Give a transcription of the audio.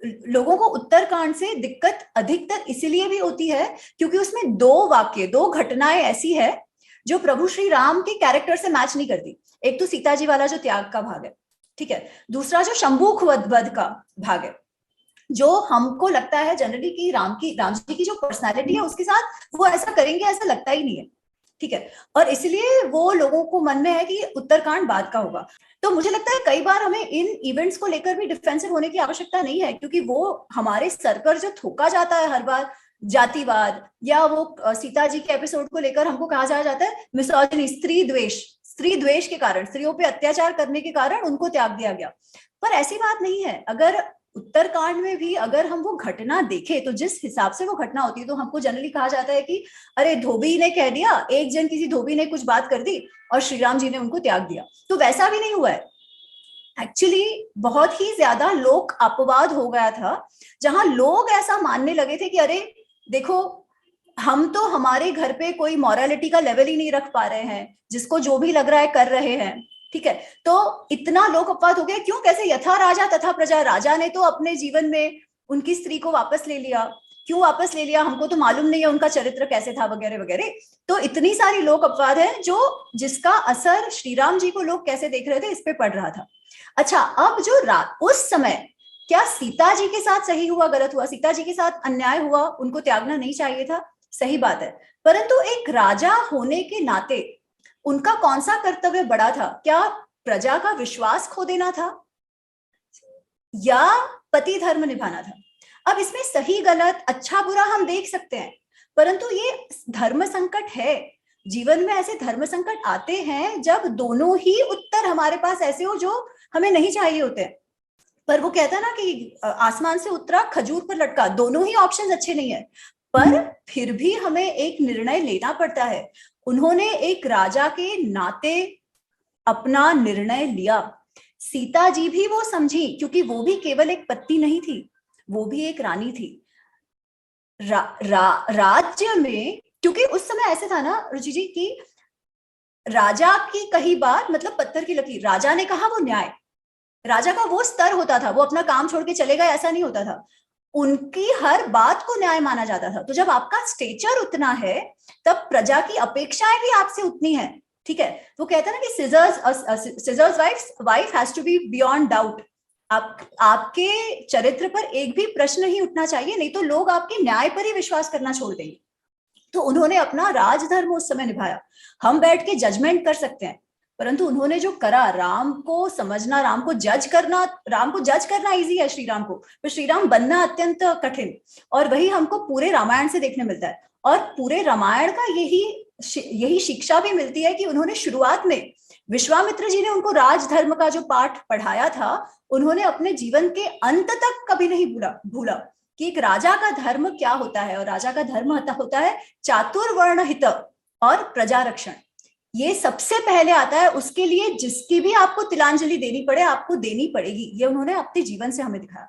लोगों को उत्तरकांड से दिक्कत अधिकतर इसीलिए भी होती है क्योंकि उसमें दो घटनाएं ऐसी है जो प्रभु श्री राम के कैरेक्टर से मैच नहीं करती। एक तो सीता जी वाला जो त्याग का भाग है, ठीक है, दूसरा जो शंभूक वध का भाग है, जो हमको लगता है जनरली कि राम जी की जो पर्सनालिटी है उसके साथ वो ऐसा करेंगे ऐसा लगता ही नहीं है, ठीक है, और इसलिए वो लोगों को मन में है कि उत्तरकांड बाद का होगा। तो मुझे लगता है कई बार हमें इन इवेंट्स को लेकर भी डिफेंसिव होने की आवश्यकता नहीं है, क्योंकि वो हमारे सर पर जो थोका जाता है हर बार, जातिवाद, या वो सीता जी के एपिसोड को लेकर हमको कहा जाता है मिसोजिनी, स्त्री द्वेष के कारण, स्त्रियों पे अत्याचार करने के कारण उनको त्याग दिया गया। पर ऐसी बात नहीं है। अगर उत्तरकांड में भी अगर हम वो घटना देखें तो जिस हिसाब से वो घटना होती है, तो हमको जनरली कहा जाता है कि अरे धोबी ने कह दिया, एक जन किसी धोबी ने कुछ बात कर दी और श्री राम जी ने उनको त्याग दिया। तो वैसा भी नहीं हुआ है। एक्चुअली बहुत ही ज्यादा लोक अपवाद हो गया था, जहां लोग ऐसा मानने लगे थे कि अरे देखो, हम तो हमारे घर पे कोई मॉरलिटी का लेवल ही नहीं रख पा रहे हैं, जिसको जो भी लग रहा है कर रहे हैं, ठीक है। तो इतना लोक अपवाद हो गया, क्यों, कैसे, यथा राजा तथा प्रजा, राजा ने तो अपने जीवन में उनकी स्त्री को वापस ले लिया, क्यों वापस ले लिया हमको तो मालूम नहीं है, उनका चरित्र कैसे था वगैरह वगैरह। तो इतनी सारी लोक अपवाद है जो जिसका असर श्री राम जी को लोग कैसे देख रहे थे इस पे पड़ रहा था। अच्छा, अब जो उस समय क्या सीता जी के साथ सही हुआ गलत हुआ, सीता जी के साथ अन्याय हुआ, उनको त्यागना नहीं चाहिए था, सही बात है, परंतु एक राजा होने के नाते उनका कौन सा कर्तव्य बड़ा था? क्या प्रजा का विश्वास खो देना था या पति धर्म निभाना था? अब इसमें सही गलत अच्छा बुरा हम देख सकते हैं, परंतु ये धर्म संकट है। जीवन में ऐसे धर्म संकट आते हैं जब दोनों ही उत्तर हमारे पास ऐसे हो जो हमें नहीं चाहिए होते हैं। पर वो कहता है ना कि आसमान से उतरा खजूर पर लटका, दोनों ही ऑप्शंस अच्छे नहीं है, पर फिर भी हमें एक निर्णय लेना पड़ता है। उन्होंने एक राजा के नाते अपना निर्णय लिया। सीता जी भी वो समझी, क्योंकि वो भी केवल एक पत्नी नहीं थी, वो भी एक रानी थी। राज्य में, क्योंकि उस समय ऐसे था ना रुचि जी की राजा की कही बात मतलब पत्थर की लकीर, राजा ने कहा वो न्याय, राजा का वो स्तर होता था, वो अपना काम छोड़ के चले गए ऐसा नहीं होता था, उनकी हर बात को न्याय माना जाता था। तो जब आपका स्टेचर उतना है तब प्रजा की अपेक्षाएं भी आपसे उतनी है, ठीक है। वो कहता है ना कि Caesar's wife has to be beyond doubt. आपके चरित्र पर एक भी प्रश्न ही उठना चाहिए, नहीं तो लोग आपके न्याय पर ही विश्वास करना छोड़ देंगे। तो उन्होंने अपना राजधर्म उस समय निभाया। हम बैठ के जजमेंट कर सकते हैं, परंतु उन्होंने जो करा, राम को समझना, राम को जज करना इजी है श्री राम को, पर श्री राम बनना अत्यंत कठिन, और वही हमको पूरे रामायण से देखने मिलता है। और पूरे रामायण का यही शिक्षा भी मिलती है कि उन्होंने शुरुआत में, विश्वामित्र जी ने उनको राजधर्म का जो पाठ पढ़ाया था, उन्होंने अपने जीवन के अंत तक कभी नहीं भूला कि एक राजा का धर्म क्या होता है। और राजा का धर्म होता है चातुर्वर्ण हित और प्रजा रक्षण, ये सबसे पहले आता है। उसके लिए जिसकी भी आपको तिलांजलि देनी पड़े आपको देनी पड़ेगी, ये उन्होंने अपने जीवन से हमें दिखाया।